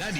You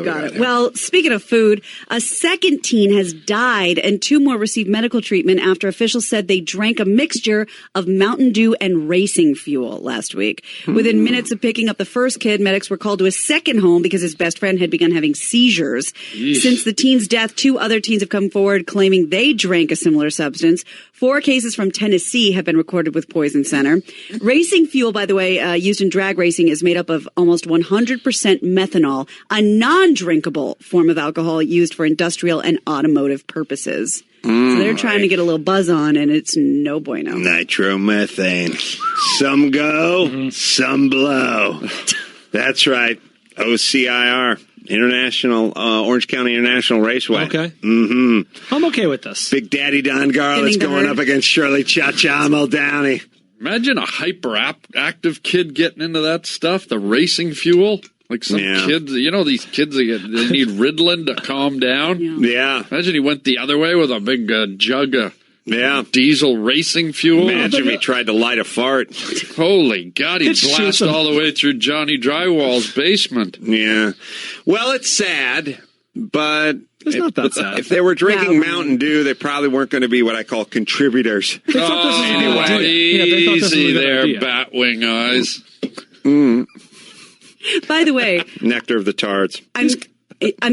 got it. Well, speaking of food, a second teen has died and 2 more received medical treatment after officials said they drank a mixture of Mountain Dew and racing fuel last week. Within minutes of picking up the first kid, medics were called to a second home because his best friend had begun having seizures. Yeesh. Since the teen's death, 2 other teens have come forward claiming they drank a similar substance. 4 cases from Tennessee have been recorded with Poison Center. Racing fuel, by the way, used in drag racing is made up of almost 100% methanol, a non-drinkable form of alcohol used for industrial and automotive purposes. So they're trying to get a little buzz on, and it's no bueno. Nitromethane. Some go, some blow. That's right. OCIR. International, Orange County International Raceway. Okay. Mm-hmm. I'm okay with this. Big Daddy Don Garland's going up against Shirley Cha-Cha Muldowney. Imagine a hyperactive kid getting into that stuff, the racing fuel. Like some kids, these kids, they need Ritalin to calm down. Yeah. Imagine he went the other way with a big jug of diesel racing fuel. Imagine if he tried to light a fart. Holy God, he'd blast all the way through Johnny Drywall's basement. Yeah. Well, it's sad, but it's not that sad. If they were drinking Mountain Dew, they probably weren't going to be what I call contributors. Anyway. Easy there, Batwing Eyes. By the way, nectar of the tards. I'm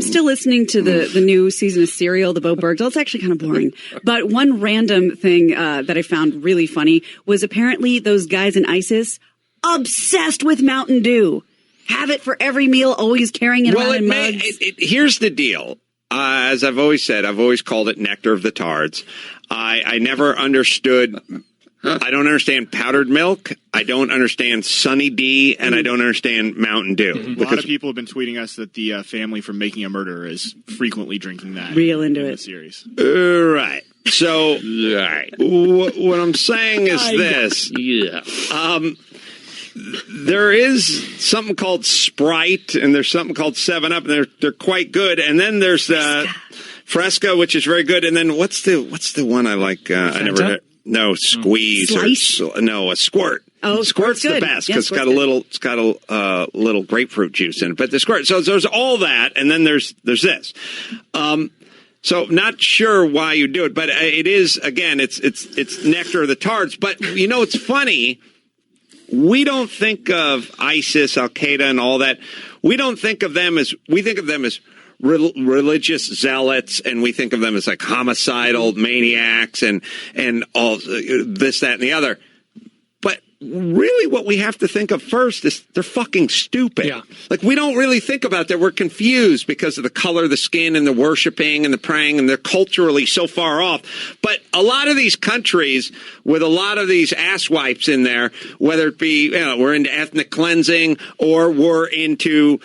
still listening to the new season of Serial, the Bo Bergdahl. It's actually kind of boring. But one random thing that I found really funny was apparently those guys in ISIS obsessed with Mountain Dew. Have it for every meal, always carrying it around in mugs. Here's the deal. As I've always said, I've always called it nectar of the tards. I never understood... I don't understand powdered milk. I don't understand Sunny D, and I don't understand Mountain Dew. A lot of people have been tweeting us that the family from Making a Murderer is frequently drinking that. Real into in it. The series. Right. So, what I'm saying is this. There is something called Sprite, and there's something called 7-Up, and they're quite good. And then there's Fresca, which is very good. And then what's the one I like? I never heard. No, Squeeze. A Squirt. Oh, Squirt's the best because it's got a little grapefruit juice in it. But the Squirt. So there's all that, and then there's this. So not sure why you do it, but it is again. It's nectar of the tards. But it's funny. We don't think of ISIS, Al Qaeda, and all that. We think of them as religious zealots, and we think of them as like homicidal maniacs and all this, that, and the other. But really what we have to think of first is they're fucking stupid. Yeah. Like, we don't really think about that. We're confused because of the color of the skin and the worshiping and the praying, and they're culturally so far off. But a lot of these countries with a lot of these asswipes in there, whether it be, we're into ethnic cleansing or we're into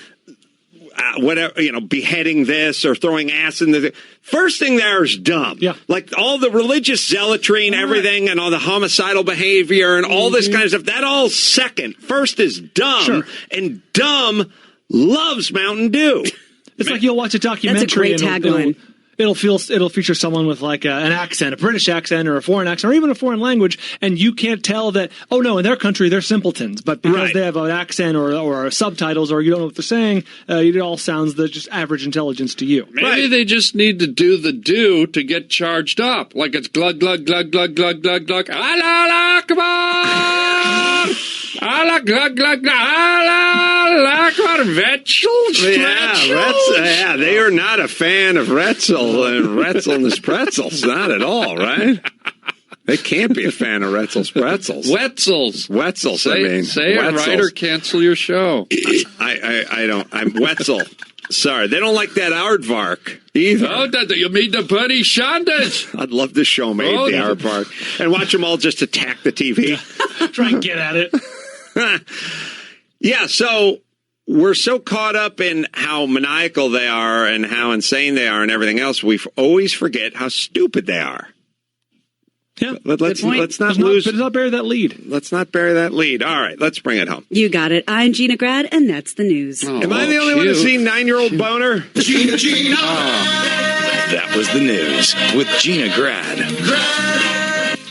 whatever, beheading this or throwing acid in the first thing there is dumb. Yeah. Like all the religious zealotry and everything and all the homicidal behavior and all this kind of stuff, that all second. First is dumb, and dumb loves Mountain Dew. It's like you'll watch a documentary. That's a great tagline. It'll feature someone with like an accent, a British accent or a foreign accent or even a foreign language, and you can't tell that, oh no, in their country they're simpletons, but because they have an accent or subtitles or you don't know what they're saying, it all sounds just average intelligence to you. Maybe they just need to do the do to get charged up, like it's glug glug glug glug glug glug glug. Allah Akbar, Allah glug glug glug, Allah Akbar. Vetzels, yeah, they are not a fan of Retzel. And Retzel and his pretzels, not at all, right? They can't be a fan of Retzel's pretzels. Wetzels. Say Wetzels. It right or cancel your show. I don't. I'm Wetzel. Sorry, they don't like that aardvark either. Oh, you mean the Buddy Shandas? I'd love to show me the aardvark and watch them all just attack the TV. Try and get at it. Yeah, so we're so caught up in how maniacal they are and how insane they are and everything else, we always forget how stupid they are. Yeah. But let's not Let's not bury that lead. Let's not bury that lead. All right, let's bring it home. You got it. I'm Gina Grad, and that's the news. Oh, am I the only one to see 9-year-old boner? Gina. That was the news with Gina Grad.